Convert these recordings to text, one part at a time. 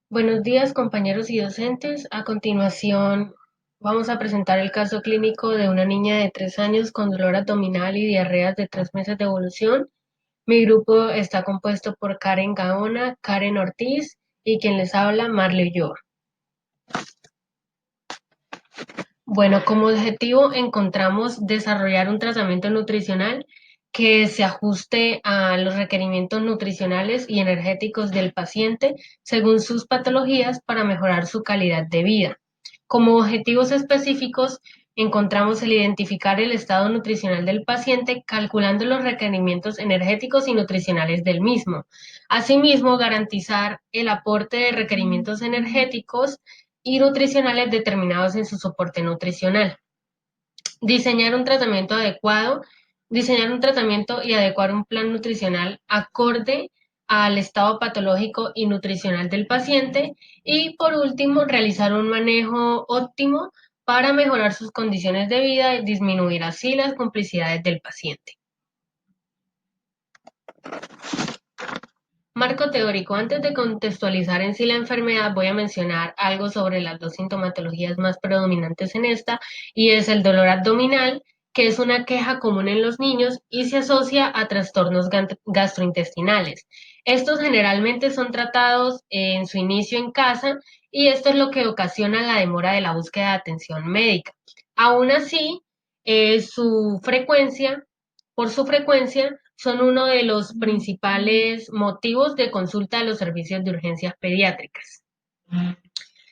Buenos días, compañeros y docentes. A continuación, vamos a presentar el caso clínico de una niña de 3 años con dolor abdominal y diarreas de 3 meses de evolución. Mi grupo está compuesto por Karen Gaona, Karen Ortiz y quien les habla, Marley Ulloa. Bueno, como objetivo encontramos desarrollar un tratamiento nutricional que se ajuste a los requerimientos nutricionales y energéticos del paciente según sus patologías para mejorar su calidad de vida. Como objetivos específicos, encontramos el identificar el estado nutricional del paciente calculando los requerimientos energéticos y nutricionales del mismo. Asimismo, garantizar el aporte de requerimientos energéticos y nutricionales determinados en su soporte nutricional. Diseñar un tratamiento adecuado, diseñar un tratamiento y adecuar un plan nutricional acorde al estado patológico y nutricional del paciente. Y por último, realizar un manejo óptimo para mejorar sus condiciones de vida y disminuir así las complicidades del paciente. Marco teórico. Antes de contextualizar en sí la enfermedad, voy a mencionar algo sobre las dos sintomatologías más predominantes en esta, y es el dolor abdominal, que es una queja común en los niños y se asocia a trastornos gastrointestinales. Estos generalmente son tratados en su inicio en casa y esto es lo que ocasiona la demora de la búsqueda de atención médica. Aún así, su frecuencia, por su frecuencia, son uno de los principales motivos de consulta de los servicios de urgencias pediátricas.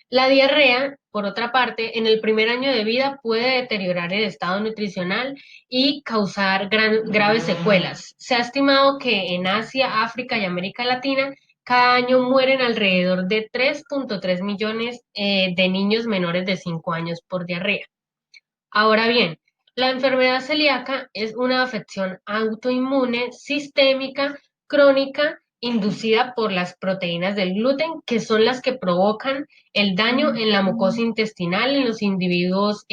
La diarrea, por otra parte, en el primer año de vida puede deteriorar el estado nutricional y causar graves secuelas. Se ha estimado que en Asia, África y América Latina cada año mueren alrededor de 3.3 millones de niños menores de 5 años por diarrea. Ahora bien, la enfermedad celíaca es una afección autoinmune sistémica crónica inducida por las proteínas del gluten, que son las que provocan el daño en la mucosa intestinal en los individuos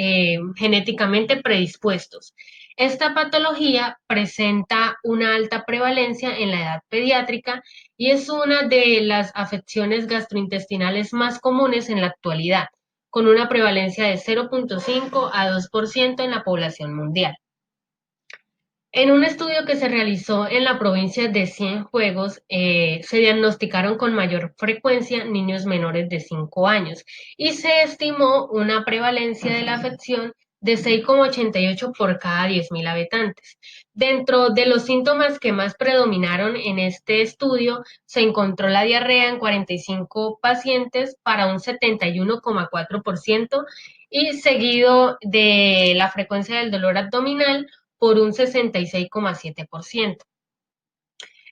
genéticamente predispuestos. Esta patología presenta una alta prevalencia en la edad pediátrica y es una de las afecciones gastrointestinales más comunes en la actualidad, con una prevalencia de 0.5 a 2% en la población mundial. En un estudio que se realizó en la provincia de Cienfuegos, se diagnosticaron con mayor frecuencia niños menores de 5 años y se estimó una prevalencia de la afección de 6,88 por cada 10.000 habitantes. Dentro de los síntomas que más predominaron en este estudio, se encontró la diarrea en 45 pacientes para un 71,4% y seguido de la frecuencia del dolor abdominal por un 66,7%.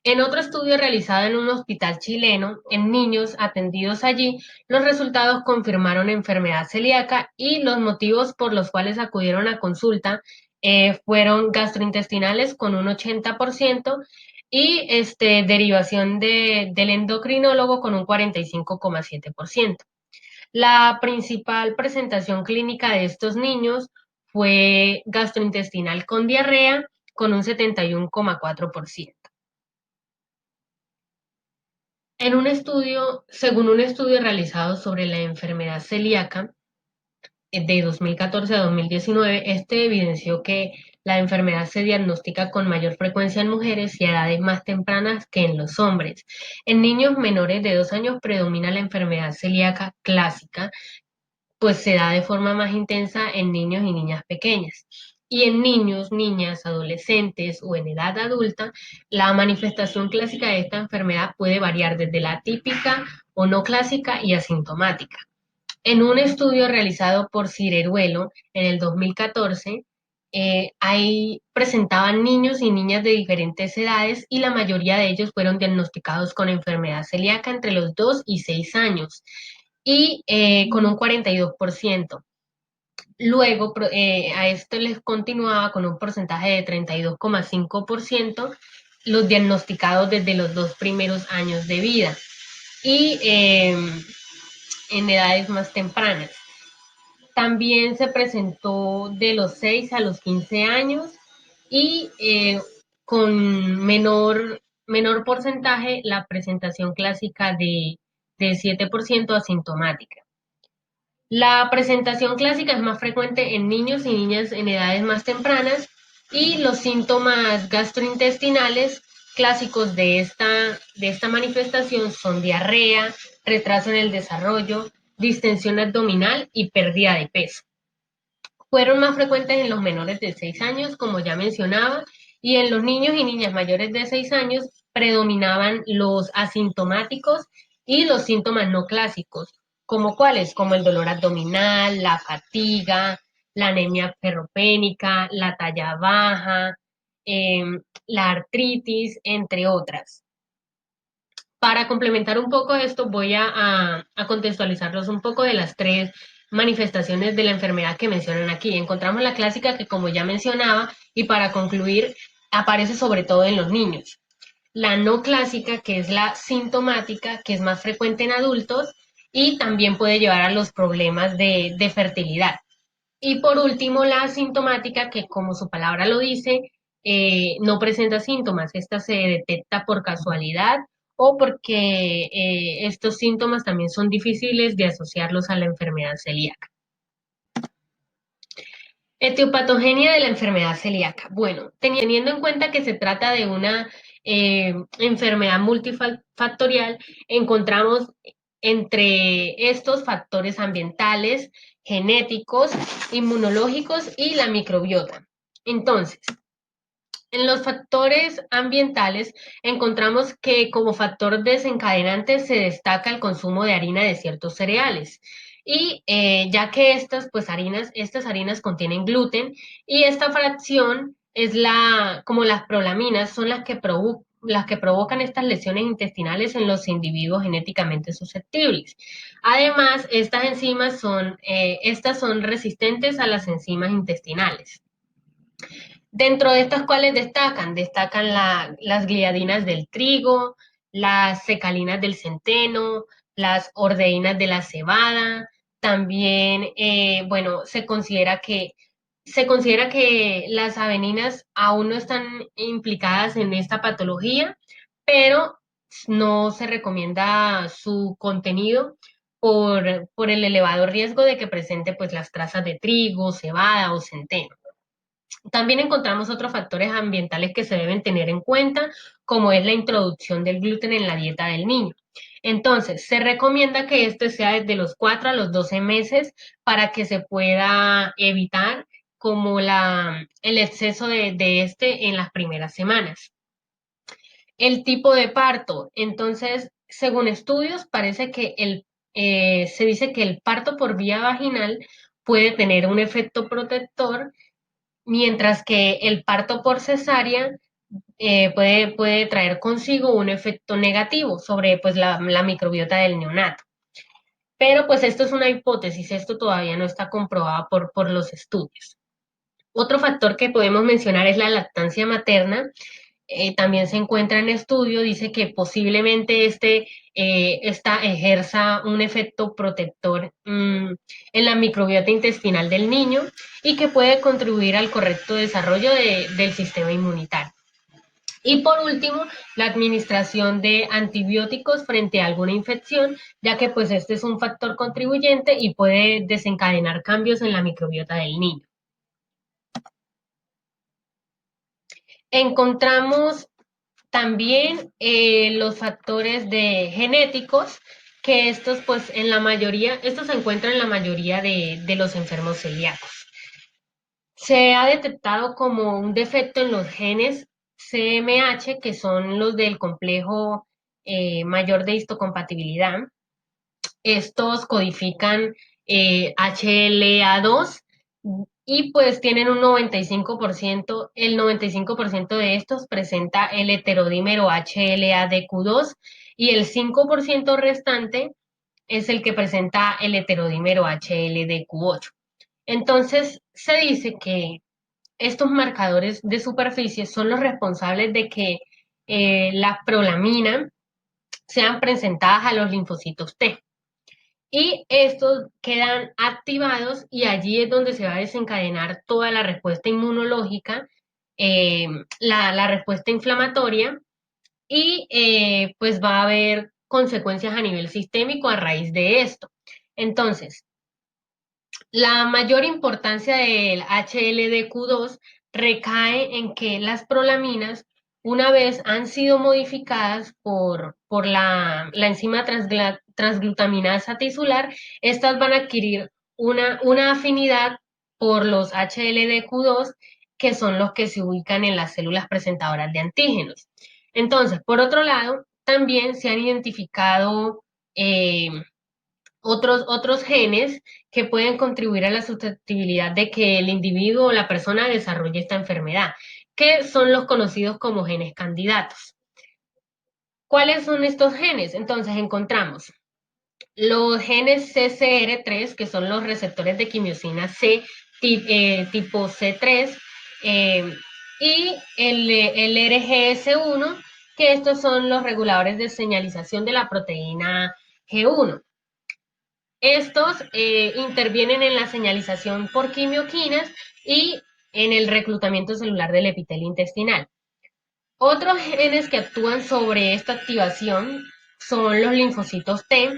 En otro estudio realizado en un hospital chileno, en niños atendidos allí, los resultados confirmaron enfermedad celíaca y los motivos por los cuales acudieron a consulta fueron gastrointestinales con un 80% y derivación del endocrinólogo con un 45,7%. La principal presentación clínica de estos niños fue gastrointestinal con diarrea con un 71,4%. En un estudio, según un estudio realizado sobre la enfermedad celíaca de 2014 a 2019, este evidenció que la enfermedad se diagnostica con mayor frecuencia en mujeres y a edades más tempranas que en los hombres. En niños menores de 2 años predomina la enfermedad celíaca clásica, pues se da de forma más intensa en niños y niñas pequeñas. Y en niños, niñas, adolescentes o en edad adulta, la manifestación clásica de esta enfermedad puede variar desde la típica o no clásica y asintomática. En un estudio realizado por Cireruelo en el 2014, ahí presentaban niños y niñas de diferentes edades y la mayoría de ellos fueron diagnosticados con enfermedad celíaca entre los 2 y 6 años y con un 42%. Luego, a esto les continuaba con un porcentaje de 32,5% los diagnosticados desde los 2 primeros años de vida y en edades más tempranas. También se presentó de los 6 a los 15 años y con menor porcentaje la presentación clásica de 7% asintomática. La presentación clásica es más frecuente en niños y niñas en edades más tempranas y los síntomas gastrointestinales clásicos de esta manifestación son diarrea, retraso en el desarrollo, distensión abdominal y pérdida de peso. Fueron más frecuentes en los menores de 6 años, como ya mencionaba, y en los niños y niñas mayores de 6 años predominaban los asintomáticos y los síntomas no clásicos, como cuáles, como el dolor abdominal, la fatiga, la anemia ferropénica, la talla baja, la artritis, entre otras. Para complementar un poco esto, voy a contextualizarlos un poco de las tres manifestaciones de la enfermedad que mencionan aquí. Encontramos la clásica que, como ya mencionaba, y para concluir, aparece sobre todo en los niños. La no clásica, que es la sintomática, que es más frecuente en adultos y también puede llevar a los problemas de fertilidad. Y por último, la asintomática, que como su palabra lo dice, no presenta síntomas. Esta se detecta por casualidad o porque estos síntomas también son difíciles de asociarlos a la enfermedad celíaca. Etiopatogenia de la enfermedad celíaca. Bueno, teniendo en cuenta que se trata de una enfermedad multifactorial, encontramos entre estos factores ambientales, genéticos, inmunológicos y la microbiota. Entonces, en los factores ambientales encontramos que como factor desencadenante se destaca el consumo de harina de ciertos cereales. Y ya que estas harinas contienen gluten y esta fracción es como las prolaminas, son las que provocan estas lesiones intestinales en los individuos genéticamente susceptibles. Además, estas son resistentes a las enzimas intestinales. Dentro de estas cuales destacan las gliadinas del trigo, las secalinas del centeno, las ordeínas de la cebada. También, bueno, se considera que las aveninas aún no están implicadas en esta patología, pero no se recomienda su contenido por el elevado riesgo de que presente pues las trazas de trigo, cebada o centeno. También encontramos otros factores ambientales que se deben tener en cuenta, como es la introducción del gluten en la dieta del niño. Entonces, se recomienda que este sea desde los 4 a los 12 meses para que se pueda evitar como el exceso de este en las primeras semanas. El tipo de parto. Entonces, según estudios, se dice que el parto por vía vaginal puede tener un efecto protector mientras que el parto por cesárea puede traer consigo un efecto negativo sobre pues, la microbiota del neonato. Pero pues esto es una hipótesis, esto todavía no está comprobado por los estudios. Otro factor que podemos mencionar es la lactancia materna. También se encuentra en estudio, dice que posiblemente esta ejerza un efecto protector en la microbiota intestinal del niño y que puede contribuir al correcto desarrollo del sistema inmunitario. Y por último, la administración de antibióticos frente a alguna infección, ya que pues este es un factor contribuyente y puede desencadenar cambios en la microbiota del niño. Encontramos también los factores genéticos, que estos pues estos se encuentran en la mayoría de los enfermos celíacos. Se ha detectado como un defecto en los genes CMH, que son los del complejo mayor de histocompatibilidad. Estos codifican HLA2 y pues tienen un 95%, el 95% de estos presenta el heterodímero HLA-DQ2 y el 5% restante es el que presenta el heterodímero HLDQ8. Entonces, se dice que estos marcadores de superficie son los responsables de que la prolamina sean presentadas a los linfocitos T. Y estos quedan activados y allí es donde se va a desencadenar toda la respuesta inmunológica, la respuesta inflamatoria y pues va a haber consecuencias a nivel sistémico a raíz de esto. Entonces, la mayor importancia del HLDQ2 recae en que las prolaminas, una vez han sido modificadas por la enzima transglutaminasa tisular, estas van a adquirir una afinidad por los HLDQ2, que son los que se ubican en las células presentadoras de antígenos. Entonces, por otro lado, también se han identificado eh, otros genes que pueden contribuir a la susceptibilidad de que el individuo o la persona desarrolle esta enfermedad, que son los conocidos como genes candidatos. ¿Cuáles son estos genes? Entonces encontramos los genes CCR3, que son los receptores de quimiosina C tipo C3, eh, y el RGS1, que estos son los reguladores de señalización de la proteína G1. Estos intervienen en la señalización por quimioquinas y en el reclutamiento celular del epitelio intestinal. Otros genes que actúan sobre esta activación son los linfocitos T,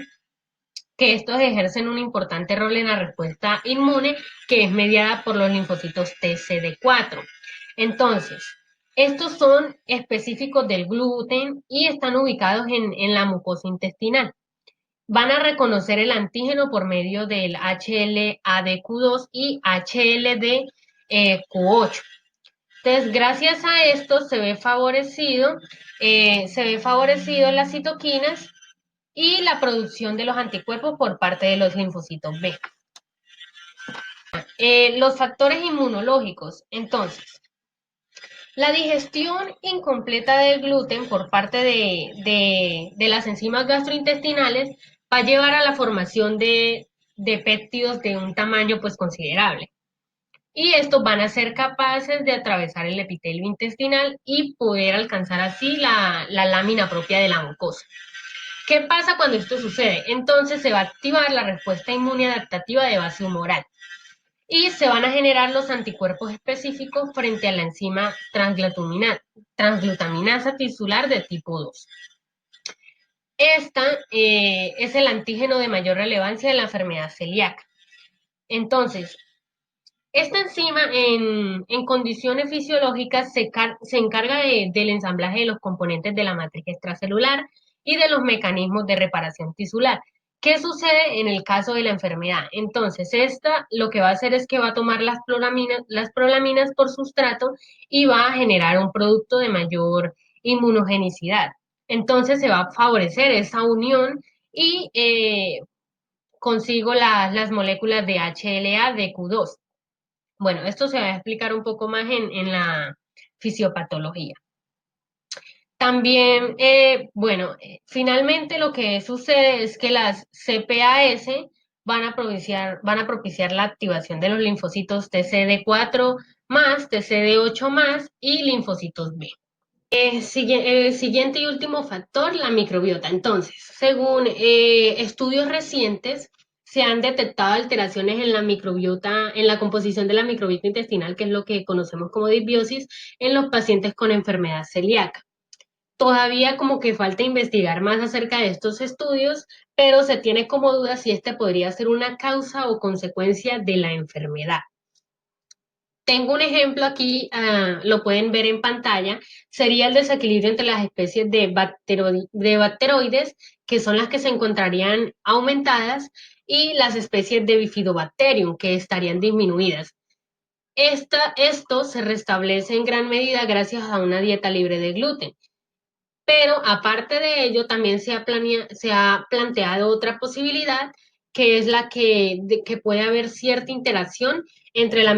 que estos ejercen un importante rol en la respuesta inmune, que es mediada por los linfocitos TCD4. Entonces, estos son específicos del gluten y están ubicados en la mucosa intestinal. Van a reconocer el antígeno por medio del HLA-DQ2 y HLD-Q8. Entonces, gracias a esto se ve favorecido las citoquinas y la producción de los anticuerpos por parte de los linfocitos B. Los factores inmunológicos. Entonces, la digestión incompleta del gluten por parte de las enzimas gastrointestinales va a llevar a la formación de péptidos de un tamaño pues considerable. Y estos van a ser capaces de atravesar el epitelio intestinal y poder alcanzar así la lámina propia de la mucosa. ¿Qué pasa cuando esto sucede? Entonces se va a activar la respuesta inmune adaptativa de base humoral y se van a generar los anticuerpos específicos frente a la enzima transglutaminasa tisular de tipo 2. Esta es el antígeno de mayor relevancia de la enfermedad celíaca. Entonces, esta enzima en condiciones fisiológicas se encarga del ensamblaje de los componentes de la matriz extracelular y de los mecanismos de reparación tisular. ¿Qué sucede en el caso de la enfermedad? Entonces, esta lo que va a hacer es que va a tomar las prolaminas por sustrato y va a generar un producto de mayor inmunogenicidad. Entonces, se va a favorecer esa unión y consigo las moléculas de HLA de Q2. Bueno, esto se va a explicar un poco más en la fisiopatología. También, finalmente lo que sucede es que las CPAS van a propiciar la activación de los linfocitos TCD4 más, TCD8 más y linfocitos B. Siguiente y último factor, la microbiota. Entonces, según estudios recientes, se han detectado alteraciones en la microbiota, en la composición de la microbiota intestinal, que es lo que conocemos como disbiosis, en los pacientes con enfermedad celíaca. Todavía como que falta investigar más acerca de estos estudios, pero se tiene como duda si este podría ser una causa o consecuencia de la enfermedad. Tengo un ejemplo aquí, lo pueden ver en pantalla, sería el desequilibrio entre las especies de bacteroides, que son las que se encontrarían aumentadas, y las especies de Bifidobacterium, que estarían disminuidas. Esto se restablece en gran medida gracias a una dieta libre de gluten. Pero aparte de ello, también se ha planteado otra posibilidad, que es que puede haber cierta interacción entre la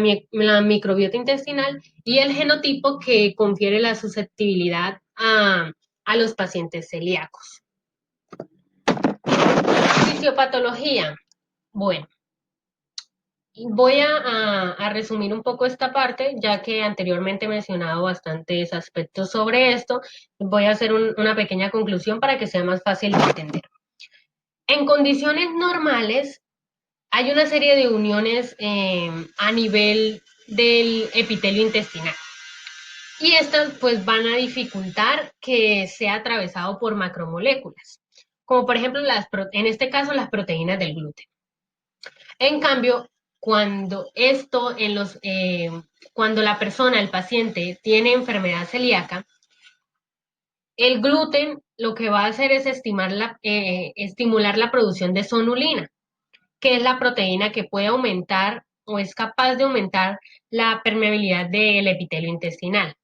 microbiota intestinal y el genotipo que confiere la susceptibilidad a los pacientes celíacos. Fisiopatología. Bueno, voy a resumir un poco esta parte, ya que anteriormente he mencionado bastantes aspectos sobre esto. Voy a hacer una pequeña conclusión para que sea más fácil de entender. En condiciones normales, hay una serie de uniones a nivel del epitelio intestinal. Y estas pues van a dificultar que sea atravesado por macromoléculas. como por ejemplo en este caso las proteínas del gluten. En cambio, cuando esto cuando la persona, el paciente, tiene enfermedad celíaca, el gluten lo que va a hacer es estimular la producción de sonulina, que es la proteína que puede aumentar o es capaz de aumentar la permeabilidad del epitelio intestinal.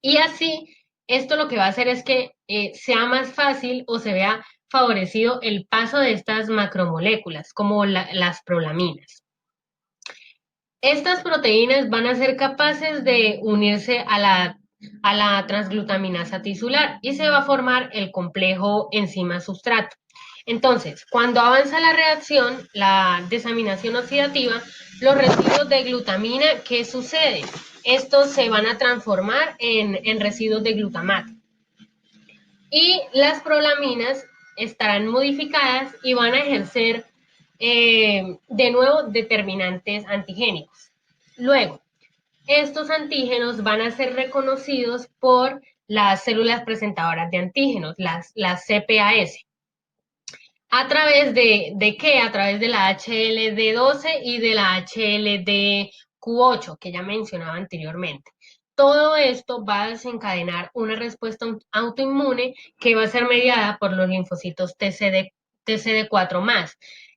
Y así, esto lo que va a hacer es que sea más fácil o se vea favorecido el paso de estas macromoléculas, como las prolaminas. Estas proteínas van a ser capaces de unirse a la transglutaminasa tisular y se va a formar el complejo enzima-sustrato. Entonces, cuando avanza la reacción, la desaminación oxidativa, los residuos de glutamina, ¿qué sucede? Estos se van a transformar en residuos de glutamato. Y las prolaminas estarán modificadas y van a ejercer de nuevo determinantes antigénicos. Luego, estos antígenos van a ser reconocidos por las células presentadoras de antígenos, las CPAS. ¿A través de qué? A través de la HLD12 y de la HLD-Q8, que ya mencionaba anteriormente. Todo esto va a desencadenar una respuesta autoinmune que va a ser mediada por los linfocitos TCD4+.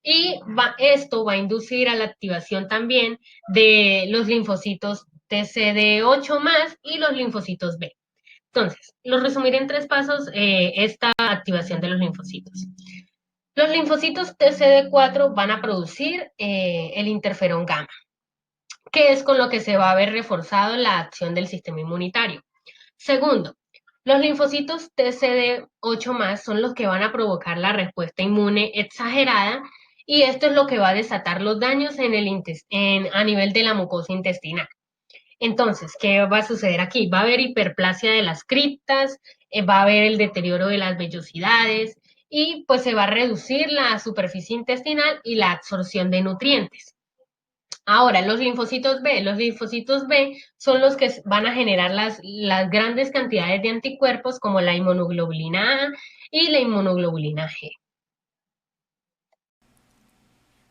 Y esto va a inducir a la activación también de los linfocitos TCD8+ y los linfocitos B. Entonces, lo resumiré en tres pasos esta activación de los linfocitos. Los linfocitos TCD4 van a producir el interferón gamma, que es con lo que se va a ver reforzado la acción del sistema inmunitario. Segundo, los linfocitos TCD8+ son los que van a provocar la respuesta inmune exagerada y esto es lo que va a desatar los daños a nivel de la mucosa intestinal. Entonces, ¿qué va a suceder aquí? Va a haber hiperplasia de las criptas, va a haber el deterioro de las vellosidades y pues se va a reducir la superficie intestinal y la absorción de nutrientes. Ahora, los linfocitos B son los que van a generar las grandes cantidades de anticuerpos como la inmunoglobulina A y la inmunoglobulina G.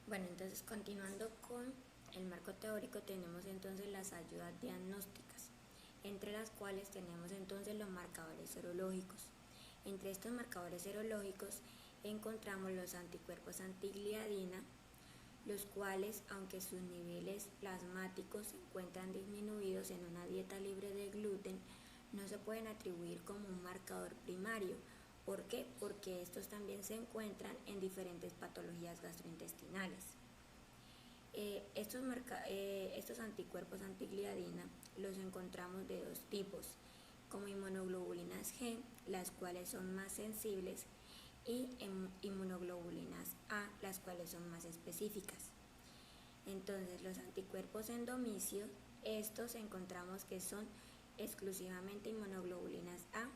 Bueno, entonces continuando con el marco teórico tenemos entonces las ayudas diagnósticas, entre las cuales tenemos entonces los marcadores serológicos. Entre estos marcadores serológicos encontramos los anticuerpos antigliadina, los cuales, aunque sus niveles plasmáticos se encuentran disminuidos en una dieta libre de gluten, no se pueden atribuir como un marcador primario. ¿Por qué? Porque estos también se encuentran en diferentes patologías gastrointestinales. Estos anticuerpos antigliadina los encontramos de dos tipos, como inmunoglobulinas G, las cuales son más sensibles, y inmunoglobulinas A, las cuales son más específicas. Entonces, los anticuerpos endomicios, estos encontramos que son exclusivamente inmunoglobulinas A,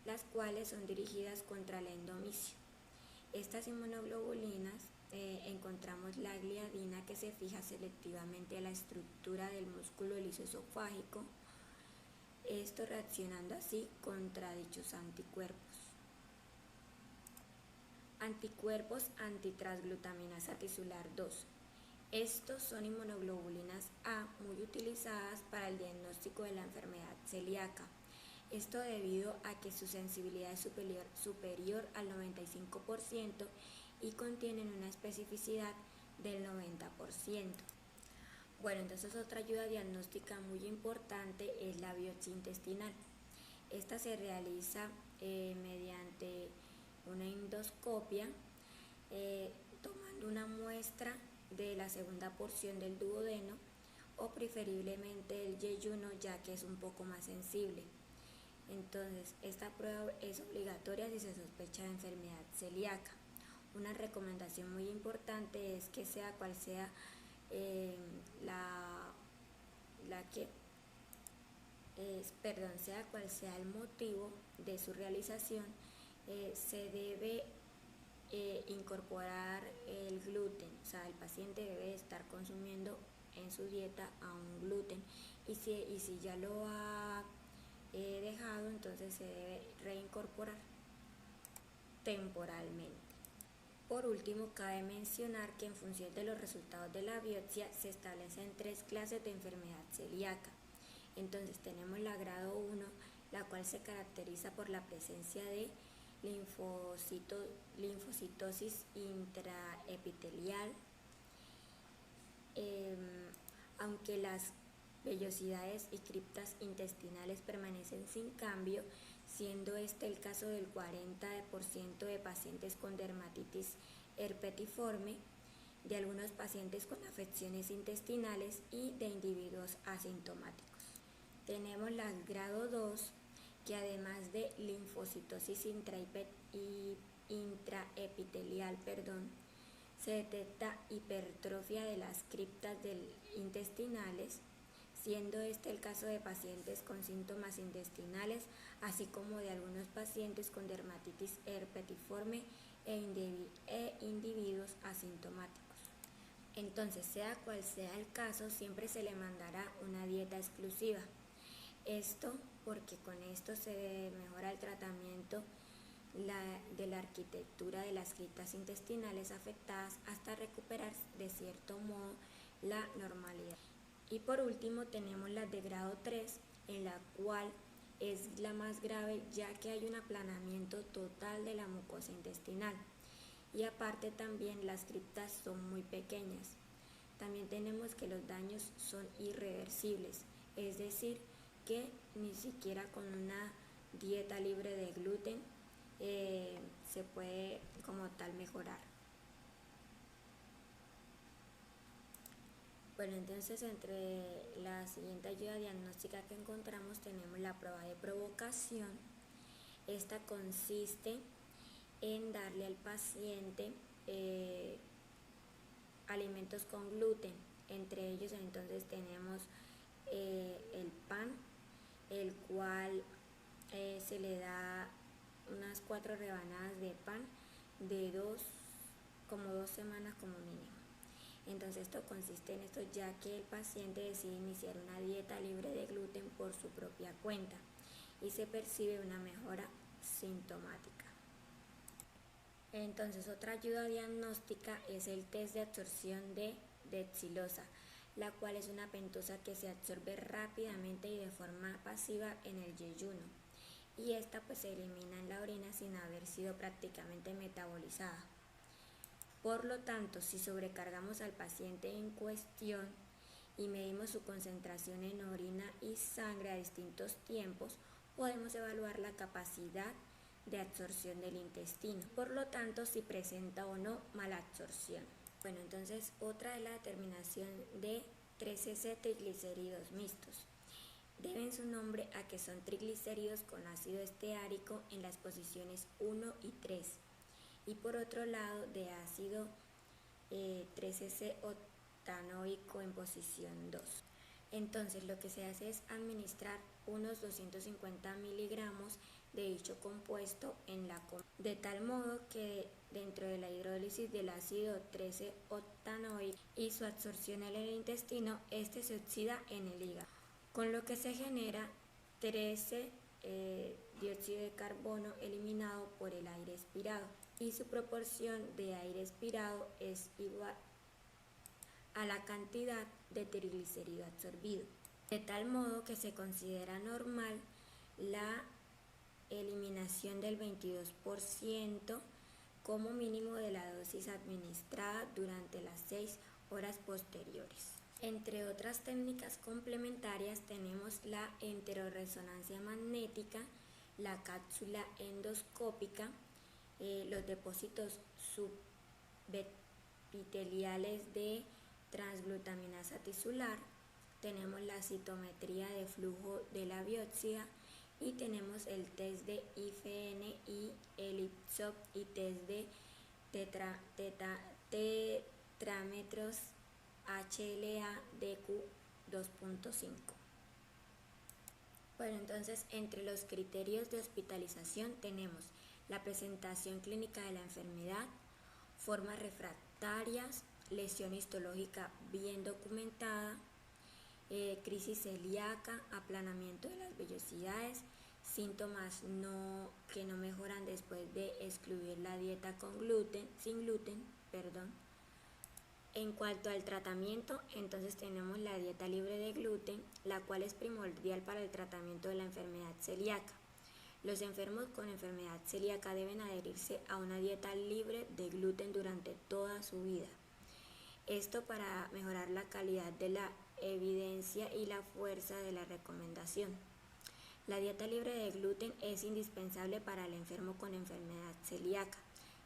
las cuales son dirigidas contra el endomicio. Estas inmunoglobulinas encontramos la gliadina, que se fija selectivamente a la estructura del músculo lisoesofágico, esto reaccionando así contra dichos anticuerpos. Anticuerpos antitransglutaminasa tisular 2. Estos son inmunoglobulinas A muy utilizadas para el diagnóstico de la enfermedad celíaca. Esto debido a que su sensibilidad es superior al 95% y contienen una especificidad del 90%. Bueno, entonces otra ayuda diagnóstica muy importante es la biopsia intestinal. Esta se realiza mediante una endoscopia, tomando una muestra de la segunda porción del duodeno o preferiblemente el yeyuno, ya que es un poco más sensible. Entonces, esta prueba es obligatoria si se sospecha de enfermedad celíaca. Una recomendación muy importante es que sea cual sea sea cual sea el motivo de su realización, se debe incorporar el gluten, o sea, el paciente debe estar consumiendo en su dieta a un gluten y si ya lo ha dejado, entonces se debe reincorporar. temporalmente. Por último, cabe mencionar que en función de los resultados de la biopsia se establecen 3 clases de enfermedad celíaca. Entonces tenemos la grado 1, la cual se caracteriza por la presencia de linfocitosis intraepitelial, aunque las vellosidades y criptas intestinales permanecen sin cambio, siendo este el caso del 40% de pacientes con dermatitis herpetiforme, de algunos pacientes con afecciones intestinales y de individuos asintomáticos. Tenemos la grado 2, que además de linfocitosis intraepitelial, se detecta hipertrofia de las criptas intestinales, siendo este el caso de pacientes con síntomas intestinales, así como de algunos pacientes con dermatitis herpetiforme e individuos asintomáticos. Entonces, sea cual sea el caso, siempre se le mandará una dieta exclusiva. Esto porque con esto se mejora el tratamiento de la arquitectura de las criptas intestinales afectadas hasta recuperar de cierto modo la normalidad. Y por último tenemos la de grado 3, en la cual es la más grave, ya que hay un aplanamiento total de la mucosa intestinal y aparte también las criptas son muy pequeñas. También tenemos que los daños son irreversibles, es decir, que ni siquiera con una dieta libre de gluten se puede como tal mejorar. Bueno, entonces entre la siguiente ayuda diagnóstica que encontramos tenemos la prueba de provocación. Esta consiste en darle al paciente alimentos con gluten. Entre ellos entonces tenemos el pan, el cual se le da unas 4 rebanadas de pan de 2 semanas como mínimo. Entonces esto consiste en esto, ya que el paciente decide iniciar una dieta libre de gluten por su propia cuenta y se percibe una mejora sintomática. Entonces otra ayuda diagnóstica es el test de absorción de dexilosa, la cual es una pentosa que se absorbe rápidamente y de forma pasiva en el yeyuno, y esta pues se elimina en la orina sin haber sido prácticamente metabolizada. Por lo tanto, si sobrecargamos al paciente en cuestión y medimos su concentración en orina y sangre a distintos tiempos, podemos evaluar la capacidad de absorción del intestino. Por lo tanto, si presenta o no malabsorción. Bueno, entonces otra es la determinación de 3S triglicéridos mixtos. Deben su nombre a que son triglicéridos con ácido esteárico en las posiciones 1 y 3. Y por otro lado de ácido 3S octanoico en posición 2. Entonces lo que se hace es administrar unos 250 miligramos de dicho compuesto en la comida, de tal modo que dentro de la hidrólisis del ácido 13 octanoico y su absorción en el intestino, este se oxida en el hígado, con lo que se genera 13 dióxido de carbono eliminado por el aire expirado, y su proporción de aire expirado es igual a la cantidad de triglicérido absorbido, de tal modo que se considera normal la eliminación del 22% como mínimo de la dosis administrada durante las 6 horas posteriores. Entre otras técnicas complementarias tenemos la enteroresonancia magnética, la cápsula endoscópica, los depósitos subepiteliales de transglutaminasa tisular, tenemos la citometría de flujo de la biopsia y tenemos el test de IFN y el IPSOP y test de tetrámetros HLA-DQ 2.5. Bueno, entonces entre los criterios de hospitalización tenemos la presentación clínica de la enfermedad, formas refractarias, lesión histológica bien documentada, crisis celíaca, aplanamiento de las vellosidades, síntomas que no mejoran después de excluir la dieta sin gluten, perdón. En cuanto al tratamiento, entonces tenemos la dieta libre de gluten, la cual es primordial para el tratamiento de la enfermedad celíaca. Los enfermos con enfermedad celíaca deben adherirse a una dieta libre de gluten durante toda su vida. Esto para mejorar la calidad de la evidencia y la fuerza de la recomendación. La dieta libre de gluten es indispensable para el enfermo con enfermedad celíaca,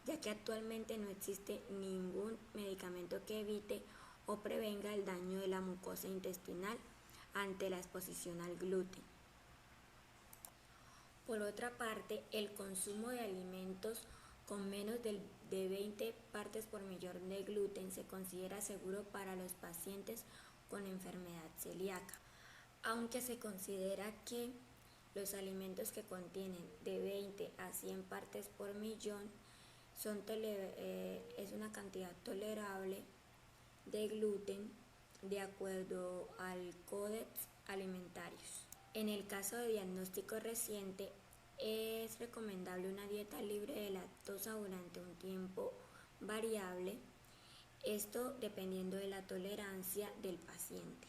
ya que actualmente no existe ningún medicamento que evite o prevenga el daño de la mucosa intestinal ante la exposición al gluten. Por otra parte, el consumo de alimentos con menos de 20 partes por millón de gluten se considera seguro para los pacientes con enfermedad celíaca, aunque se considera que los alimentos que contienen de 20 a 100 partes por millón es una cantidad tolerable de gluten de acuerdo al Códex Alimentarius. En el caso de diagnóstico reciente, es recomendable una dieta libre de lactosa durante un tiempo variable, esto dependiendo de la tolerancia del paciente.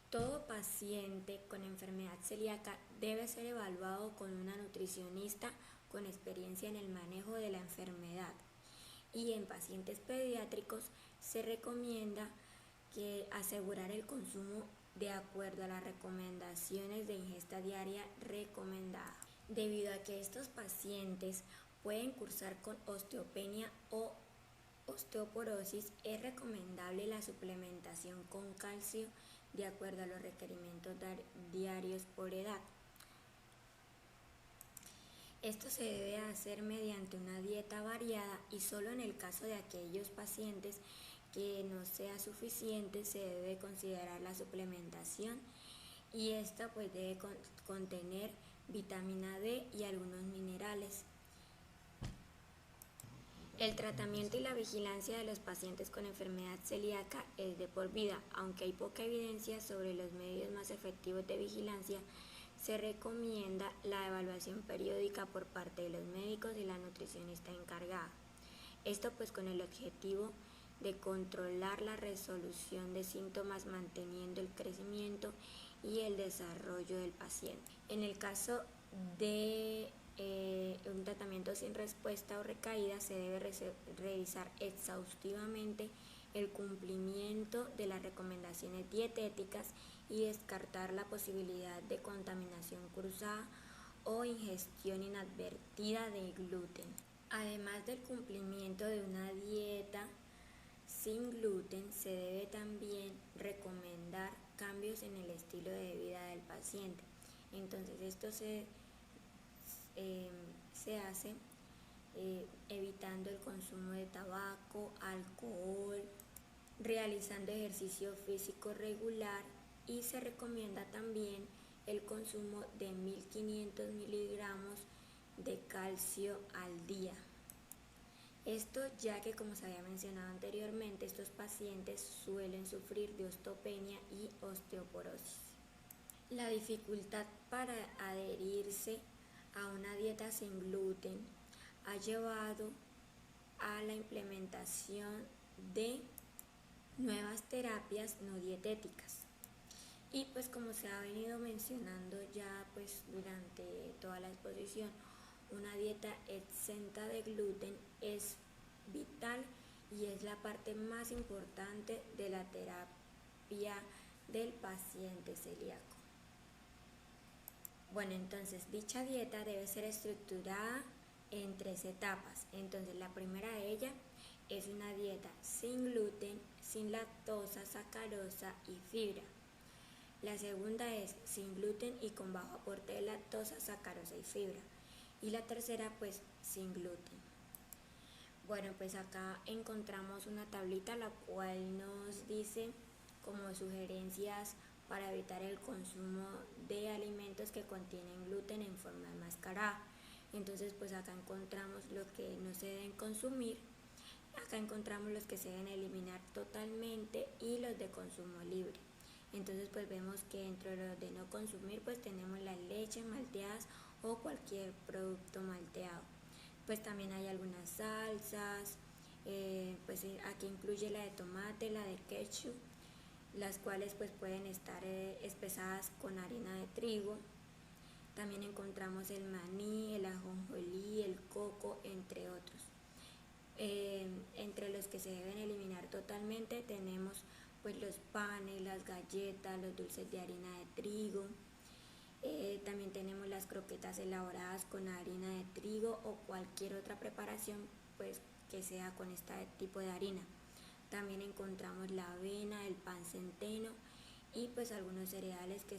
Todo paciente con enfermedad celíaca debe ser evaluado con una nutricionista con experiencia en el manejo de la enfermedad, y en pacientes pediátricos se recomienda asegurar el consumo de acuerdo a las recomendaciones de ingesta diaria recomendada. Debido a que estos pacientes pueden cursar con osteopenia o osteoporosis, es recomendable la suplementación con calcio de acuerdo a los requerimientos diarios por edad. Esto se debe hacer mediante una dieta variada, y solo en el caso de aquellos pacientes que no sea suficiente se debe considerar la suplementación, y esta pues debe contener vitamina D y algunos minerales. El tratamiento y la vigilancia de los pacientes con enfermedad celíaca es de por vida. Aunque hay poca evidencia sobre los medios más efectivos de vigilancia, se recomienda la evaluación periódica por parte de los médicos y la nutricionista encargada. Esto pues con el objetivo de controlar la resolución de síntomas, manteniendo el crecimiento y el desarrollo del paciente. En el caso de un tratamiento sin respuesta o recaída, se debe revisar exhaustivamente el cumplimiento de las recomendaciones dietéticas y descartar la posibilidad de contaminación cruzada o ingestión inadvertida de gluten. Además del cumplimiento de una dieta sin gluten, se debe también recomendar cambios en el estilo de vida del paciente. Entonces esto se hace evitando el consumo de tabaco, alcohol, realizando ejercicio físico regular, y se recomienda también el consumo de 1500 miligramos de calcio al día. Esto ya que, como se había mencionado anteriormente, estos pacientes suelen sufrir de osteopenia y osteoporosis. La dificultad para adherirse a una dieta sin gluten ha llevado a la implementación de nuevas terapias no dietéticas. Y pues como se ha venido mencionando ya pues durante toda la exposición, una dieta exenta de gluten es vital y es la parte más importante de la terapia del paciente celíaco. Bueno, entonces dicha dieta debe ser estructurada en 3 etapas. Entonces la primera de ellas es una dieta sin gluten, sin lactosa, sacarosa y fibra. La segunda es sin gluten y con bajo aporte de lactosa, sacarosa y fibra. Y la tercera pues sin gluten. Bueno, pues acá encontramos una tablita la cual nos dice como sugerencias para evitar el consumo de alimentos que contienen gluten en forma enmascarada. Entonces pues acá encontramos lo que no se deben consumir, acá encontramos los que se deben eliminar totalmente y los de consumo libre. Entonces pues vemos que dentro de los de no consumir pues tenemos las leches malteadas o cualquier producto malteado. Pues también hay algunas salsas, aquí incluye la de tomate, la de ketchup, las cuales pues pueden estar espesadas con harina de trigo. También encontramos el maní, el ajonjolí, el coco, entre otros. Entre los que se deben eliminar totalmente tenemos pues los panes, las galletas, los dulces de harina de trigo. También tenemos las croquetas elaboradas con harina de trigo o cualquier otra preparación pues que sea con este tipo de harina. También encontramos la avena, el pan centeno y pues algunos cereales que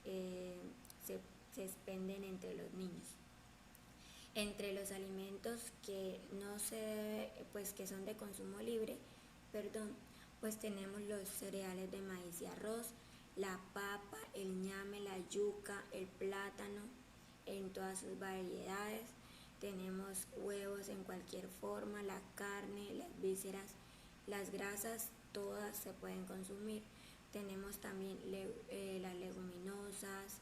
eh, se, se expenden entre los niños. Entre los alimentos que no se, pues que son de consumo libre, perdón, pues tenemos los cereales de maíz y arroz, la papa, el ñame, la yuca, el plátano en todas sus variedades. Tenemos huevos en cualquier forma, la carne, las vísceras, las grasas, todas se pueden consumir. Tenemos también las leguminosas,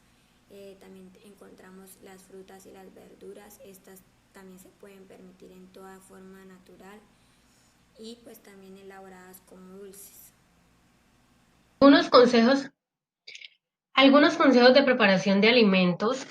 también encontramos las frutas y las verduras, estas también se pueden permitir en toda forma natural y pues también elaboradas como dulces. Algunos consejos Algunos consejos de preparación de alimentos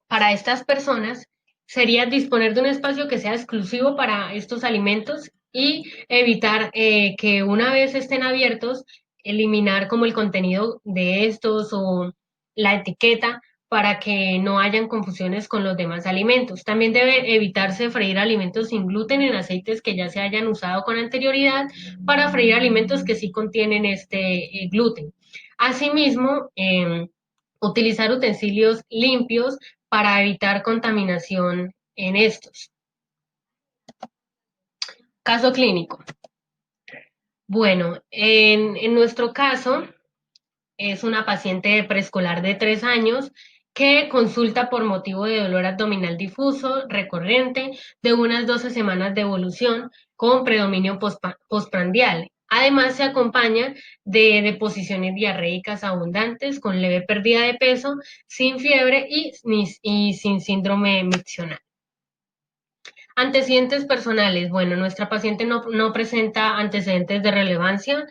para estas personas sería disponer de un espacio que sea exclusivo para estos alimentos y evitar que una vez estén abiertos, eliminar como el contenido de estos o la etiqueta para que no hayan confusiones con los demás alimentos. También debe evitarse freír alimentos sin gluten en aceites que ya se hayan usado con anterioridad para freír alimentos que sí contienen este gluten. Asimismo, utilizar utensilios limpios para evitar contaminación en estos. Caso clínico. Bueno, en nuestro caso es una paciente preescolar de 3 años que consulta por motivo de dolor abdominal difuso, recurrente, de unas 12 semanas de evolución con predominio postprandial. Además, se acompaña de deposiciones diarreicas abundantes con leve pérdida de peso, sin fiebre y sin síndrome miccional. Antecedentes personales. Bueno, nuestra paciente no presenta antecedentes de relevancia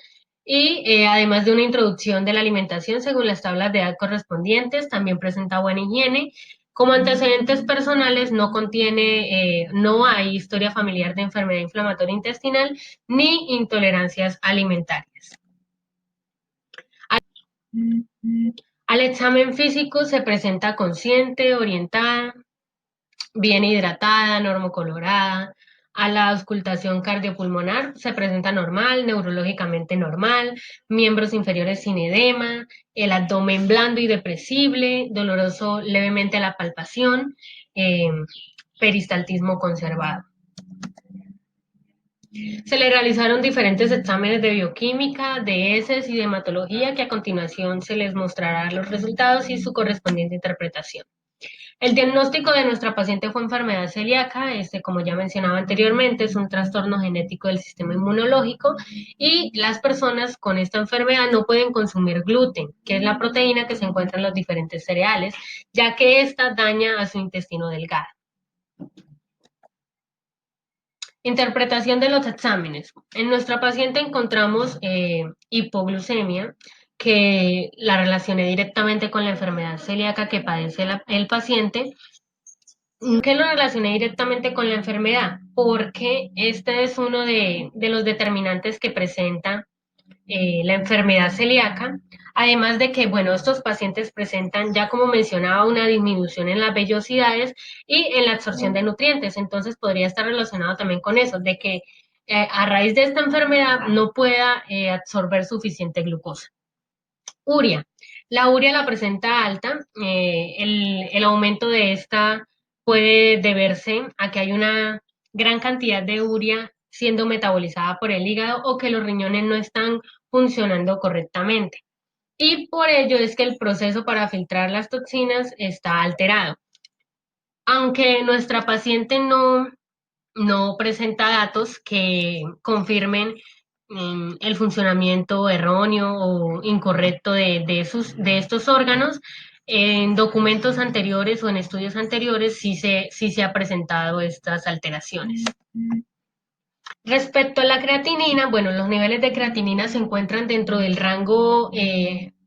y además de una introducción de la alimentación según las tablas de edad correspondientes, también presenta buena higiene. Como antecedentes personales no hay historia familiar de enfermedad inflamatoria intestinal ni intolerancias alimentarias. Al examen físico se presenta consciente, orientada, bien hidratada, normocolorada. A la auscultación cardiopulmonar se presenta normal, neurológicamente normal, miembros inferiores sin edema, el abdomen blando y depresible, doloroso levemente a la palpación, eh, peristaltismo conservado. Se le realizaron diferentes exámenes de bioquímica, de heces y de hematología que a continuación se les mostrará los resultados y su correspondiente interpretación. El diagnóstico de nuestra paciente fue enfermedad celíaca, como ya mencionaba anteriormente, es un trastorno genético del sistema inmunológico y las personas con esta enfermedad no pueden consumir gluten, que es la proteína que se encuentra en los diferentes cereales, ya que esta daña a su intestino delgado. Interpretación de los exámenes. En nuestra paciente encontramos hipoglucemia, que la relacioné directamente con la enfermedad celíaca que padece el paciente. ¿Qué lo relacioné directamente con la enfermedad? Porque este es uno de los determinantes que presenta la enfermedad celíaca, además de que, bueno, estos pacientes presentan ya como mencionaba una disminución en las vellosidades y en la absorción de nutrientes, entonces podría estar relacionado también con eso, de que a raíz de esta enfermedad no pueda absorber suficiente glucosa. Uria. La uria la presenta alta, el aumento de esta puede deberse a que hay una gran cantidad de uria siendo metabolizada por el hígado o que los riñones no están funcionando correctamente. Y por ello es que el proceso para filtrar las toxinas está alterado. Aunque nuestra paciente no presenta datos que confirmen el funcionamiento erróneo o incorrecto de estos órganos. En documentos anteriores o en estudios anteriores sí se ha presentado estas alteraciones. Respecto a la creatinina, bueno, los niveles de creatinina se encuentran dentro del rango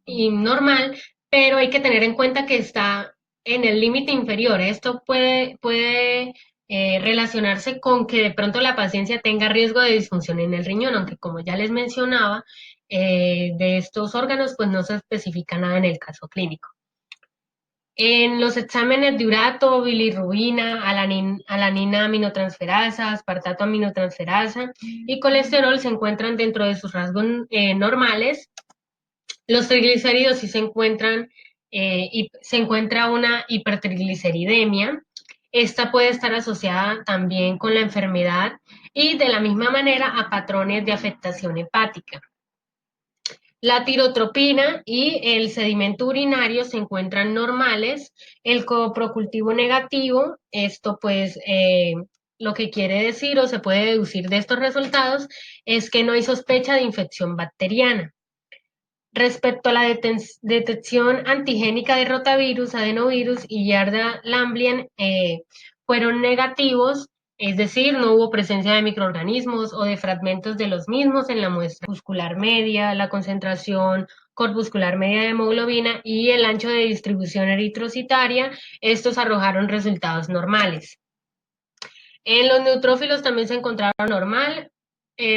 normal, pero hay que tener en cuenta que está en el límite inferior. Esto puede relacionarse con que de pronto la paciente tenga riesgo de disfunción en el riñón, aunque como ya les mencionaba, de estos órganos, pues no se especifica nada en el caso clínico. En los exámenes de urato, bilirrubina, alanina aminotransferasa, aspartato aminotransferasa y colesterol se encuentran dentro de sus rasgos normales. Los triglicéridos sí se encuentran y se encuentra una hipertrigliceridemia. Esta puede estar asociada también con la enfermedad y de la misma manera a patrones de afectación hepática. La tirotropina y el sedimento urinario se encuentran normales. El coprocultivo negativo, esto pues lo que quiere decir o se puede deducir de estos resultados es que no hay sospecha de infección bacteriana. Respecto a la detección antigénica de rotavirus, adenovirus y Yarda-Lamblien fueron negativos, es decir, no hubo presencia de microorganismos o de fragmentos de los mismos en la muestra corpuscular media, la concentración corpuscular media de hemoglobina y el ancho de distribución eritrocitaria. Estos arrojaron resultados normales. En los neutrófilos también se encontraron normal.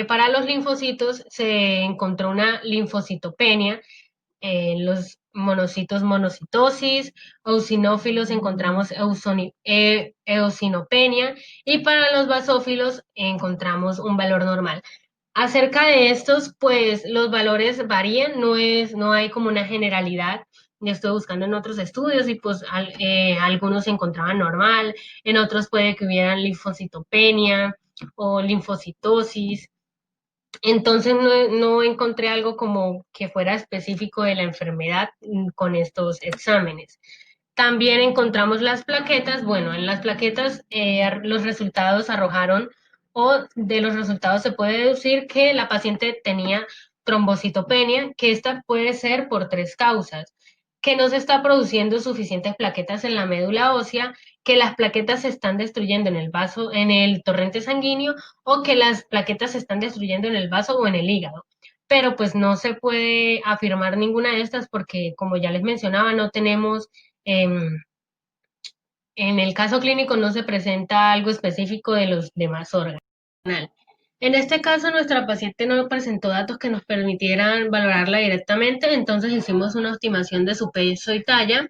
Para los linfocitos se encontró una linfocitopenia. En los monocitos, monocitosis. Eosinófilos encontramos eosinopenia. Y para los basófilos encontramos un valor normal. Acerca de estos, pues los valores varían, no hay como una generalidad. Yo estoy buscando en otros estudios y pues algunos se encontraban normal, en otros puede que hubieran linfocitopenia o linfocitosis. Entonces no encontré algo como que fuera específico de la enfermedad con estos exámenes. También encontramos las plaquetas. Bueno, en las plaquetas los resultados arrojaron o de los resultados se puede deducir que la paciente tenía trombocitopenia, que esta puede ser por tres causas: que no se está produciendo suficientes plaquetas en la médula ósea, que las plaquetas se están destruyendo en el vaso, en el torrente sanguíneo, o que las plaquetas se están destruyendo en el vaso o en el hígado. Pero pues no se puede afirmar ninguna de estas porque, como ya les mencionaba, no tenemos en el caso clínico no se presenta algo específico de los demás órganos. En este caso, nuestra paciente no presentó datos que nos permitieran valorarla directamente, entonces hicimos una estimación de su peso y talla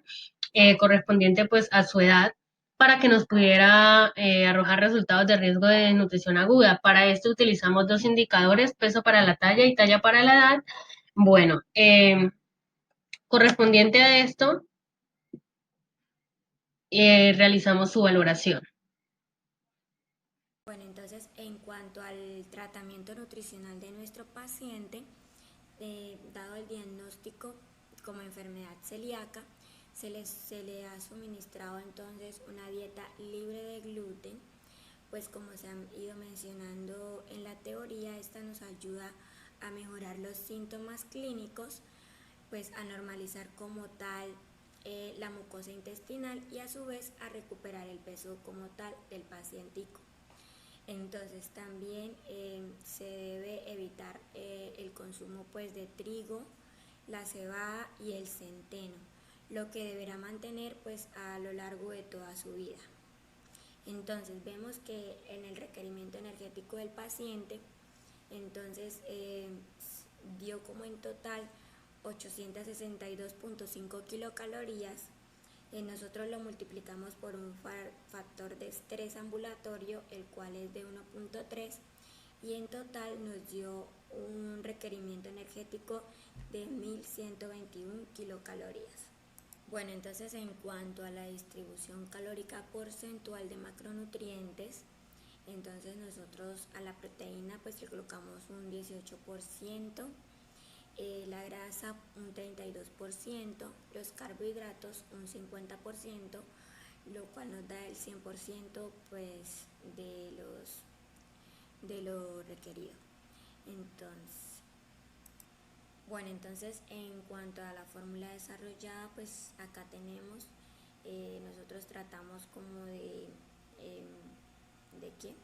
correspondiente pues a su edad para que nos pudiera arrojar resultados de riesgo de desnutrición aguda. Para esto utilizamos dos indicadores: peso para la talla y talla para la edad. Bueno, correspondiente a esto, realizamos su valoración. Bueno, entonces en cuanto al tratamiento nutricional de nuestro paciente, dado el diagnóstico como enfermedad celíaca, se le ha suministrado entonces una dieta libre de gluten, pues como se han ido mencionando en la teoría, esta nos ayuda a mejorar los síntomas clínicos, pues a normalizar como tal la mucosa intestinal y a su vez a recuperar el peso como tal del pacientico. Entonces también se debe evitar el consumo pues de trigo, la cebada y el centeno, lo que deberá mantener pues a lo largo de toda su vida. Entonces vemos que en el requerimiento energético del paciente, entonces dio como en total 862.5 kilocalorías. Nosotros lo multiplicamos por un factor de estrés ambulatorio, el cual es de 1.3, y en total nos dio un requerimiento energético de 1121 kilocalorías. Bueno, entonces en cuanto a la distribución calórica porcentual de macronutrientes, entonces nosotros a la proteína pues le colocamos un 18%, la grasa un 32%, los carbohidratos un 50%, lo cual nos da el 100% pues de lo requerido. Entonces, bueno, entonces en cuanto a la fórmula desarrollada, pues acá tenemos, nosotros tratamos como ¿de qué?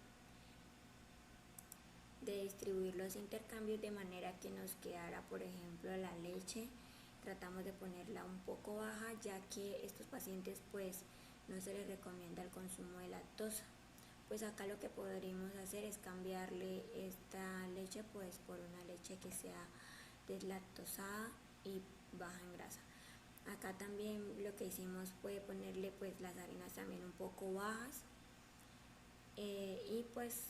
De distribuir los intercambios de manera que nos quedara, por ejemplo, la leche. Tratamos de ponerla un poco baja, ya que estos pacientes pues no se les recomienda el consumo de lactosa. Pues acá lo que podríamos hacer es cambiarle esta leche pues por una leche que sea deslactosada y baja en grasa. Acá también lo que hicimos fue ponerle pues las harinas también un poco bajas, y pues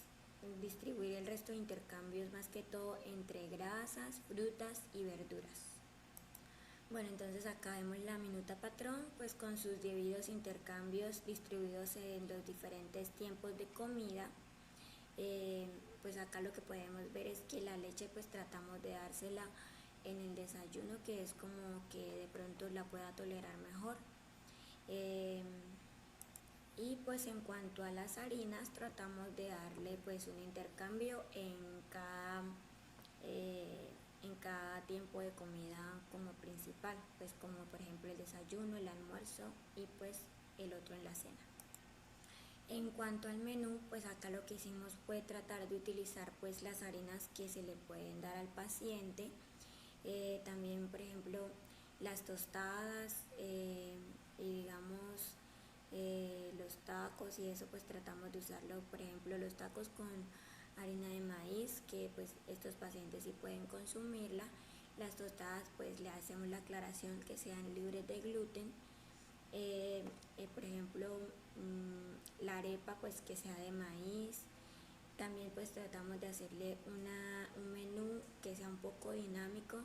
distribuir el resto de intercambios más que todo entre grasas, frutas y verduras. Bueno, entonces acá vemos la minuta patrón pues con sus debidos intercambios distribuidos en los diferentes tiempos de comida. Pues acá lo que podemos ver es que la leche pues tratamos de dársela en el desayuno, que es como que de pronto la pueda tolerar mejor. Y pues en cuanto a las harinas, tratamos de darle pues un intercambio en cada tiempo de comida como principal, pues como por ejemplo el desayuno, el almuerzo y pues el otro en la cena. En cuanto al menú, pues acá lo que hicimos fue tratar de utilizar pues las harinas que se le pueden dar al paciente. También por ejemplo las tostadas, y digamos los tacos y eso pues tratamos de usarlo, por ejemplo los tacos con harina de maíz, que pues estos pacientes sí pueden consumirla. Las tostadas pues le hacemos la aclaración que sean libres de gluten. Por ejemplo la arepa pues que sea de maíz. También pues tratamos de hacerle un menú que sea un poco dinámico,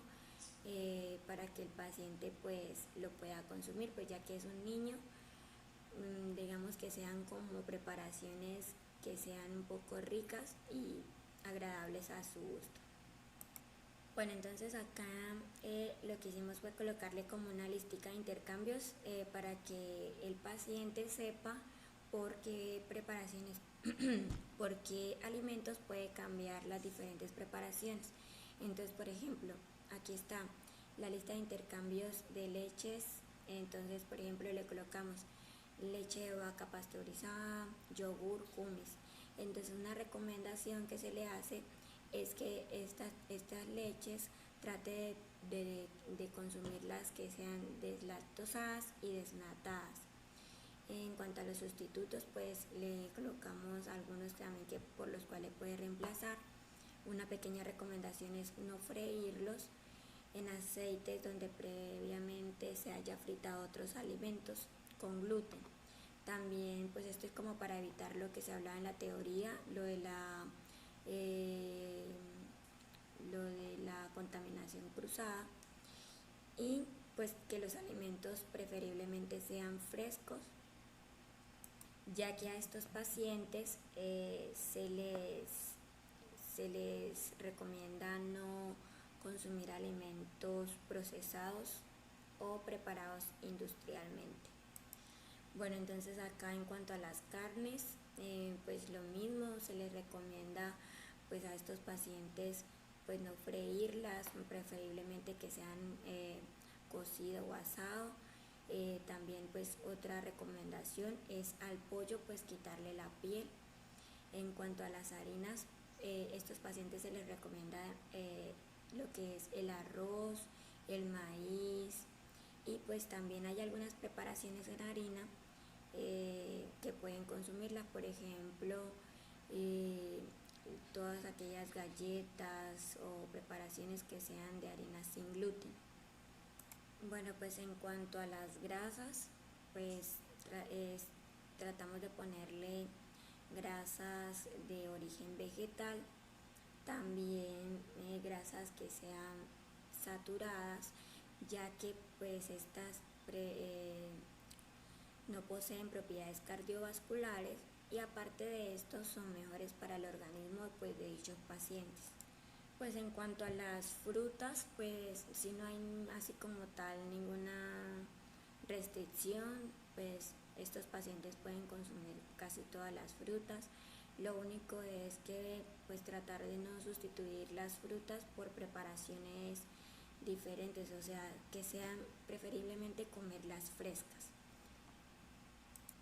para que el paciente pues lo pueda consumir, pues ya que es un niño. Digamos que sean como preparaciones que sean un poco ricas y agradables a su gusto. Bueno, entonces acá lo que hicimos fue colocarle como una listica de intercambios, para que el paciente sepa por qué preparaciones, por qué alimentos puede cambiar las diferentes preparaciones. Entonces, por ejemplo, aquí está la lista de intercambios de leches. Entonces, por ejemplo, le colocamos leche de vaca pasteurizada, yogur, kumis. Entonces, una recomendación que se le hace es que estas leches trate de consumirlas que sean deslactosadas y desnatadas. En cuanto a los sustitutos, pues le colocamos algunos también que por los cuales puede reemplazar. Una pequeña recomendación es no freírlos en aceites donde previamente se haya fritado otros alimentos con gluten. También pues esto es como para evitar lo que se hablaba en la teoría, eh, lo de la contaminación cruzada, y pues que los alimentos preferiblemente sean frescos, ya que a estos pacientes se les recomienda no consumir alimentos procesados o preparados industrialmente. Bueno, entonces acá en cuanto a las carnes, pues lo mismo, se les recomienda pues a estos pacientes pues no freírlas, preferiblemente que sean cocido o asado. También pues otra recomendación es al pollo pues quitarle la piel. En cuanto a las harinas, estos pacientes se les recomienda lo que es el arroz, el maíz, y pues también hay algunas preparaciones en harina que pueden consumirla, por ejemplo todas aquellas galletas o preparaciones que sean de harina sin gluten. Bueno, pues en cuanto a las grasas, pues tratamos de ponerle grasas de origen vegetal, también grasas que sean saturadas, ya que pues estas no poseen propiedades cardiovasculares, y aparte de esto son mejores para el organismo pues de dichos pacientes. Pues en cuanto a las frutas, pues si no hay así como tal ninguna restricción, pues estos pacientes pueden consumir casi todas las frutas. Lo único es que pues tratar de no sustituir las frutas por preparaciones diferentes, o sea, que sean preferiblemente comerlas frescas.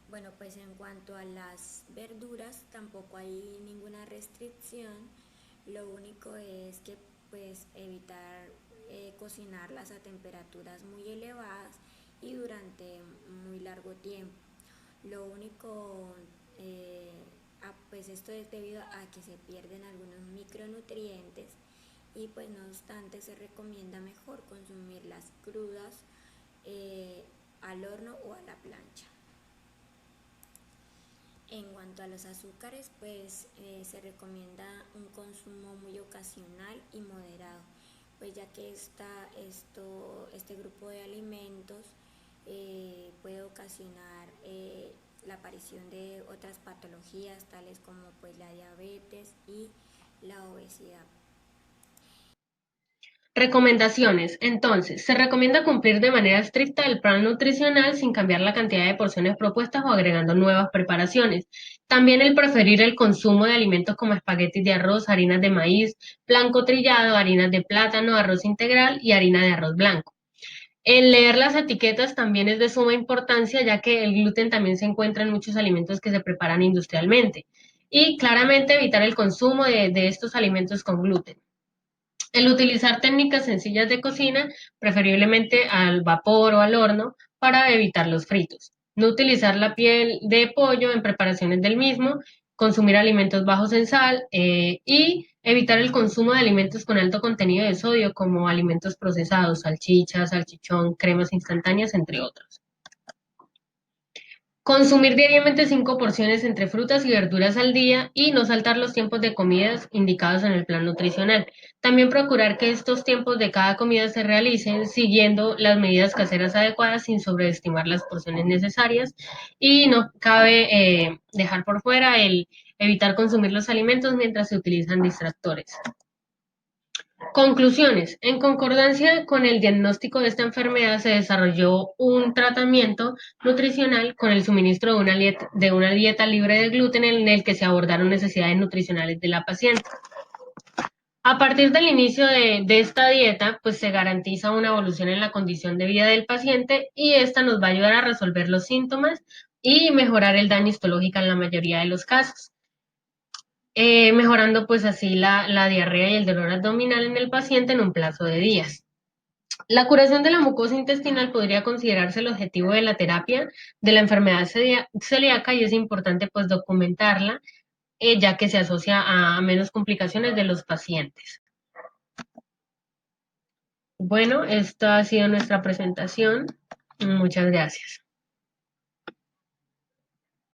Bueno, pues en cuanto a las verduras tampoco hay ninguna restricción. Lo único es que pues evitar cocinarlas a temperaturas muy elevadas y durante muy largo tiempo. Lo único, pues esto es debido a que se pierden algunos micronutrientes y pues no obstante se recomienda mejor consumirlas crudas, al horno o a la plancha. En cuanto a los azúcares, pues se recomienda un consumo muy ocasional y moderado, pues ya que este grupo de alimentos puede ocasionar la aparición de otras patologías tales como pues la diabetes y la obesidad. Recomendaciones. Entonces, se recomienda cumplir de manera estricta el plan nutricional sin cambiar la cantidad de porciones propuestas o agregando nuevas preparaciones. También el preferir el consumo de alimentos como espaguetis de arroz, harinas de maíz, blanco trillado, harinas de plátano, arroz integral y harina de arroz blanco. El leer las etiquetas también es de suma importancia, ya que el gluten también se encuentra en muchos alimentos que se preparan industrialmente. Y claramente evitar el consumo de estos alimentos con gluten. El utilizar técnicas sencillas de cocina, preferiblemente al vapor o al horno, para evitar los fritos. No utilizar la piel de pollo en preparaciones del mismo, consumir alimentos bajos en sal y evitar el consumo de alimentos con alto contenido de sodio como alimentos procesados, salchichas, salchichón, cremas instantáneas, entre otros. Consumir diariamente 5 porciones entre frutas y verduras al día y no saltar los tiempos de comidas indicados en el plan nutricional. También procurar que estos tiempos de cada comida se realicen siguiendo las medidas caseras adecuadas sin sobreestimar las porciones necesarias. Y no cabe dejar por fuera el evitar consumir los alimentos mientras se utilizan distractores. Conclusiones. En concordancia con el diagnóstico de esta enfermedad, se desarrolló un tratamiento nutricional con el suministro de una dieta libre de gluten en el que se abordaron necesidades nutricionales de la paciente. A partir del inicio de esta dieta, pues se garantiza una evolución en la condición de vida del paciente y esta nos va a ayudar a resolver los síntomas y mejorar el daño histológico en la mayoría de los casos. Mejorando pues así la diarrea y el dolor abdominal en el paciente en un plazo de días. La curación de la mucosa intestinal podría considerarse el objetivo de la terapia de la enfermedad celíaca y es importante pues documentarla, ya que se asocia a menos complicaciones de los pacientes. Bueno, esta ha sido nuestra presentación. Muchas gracias.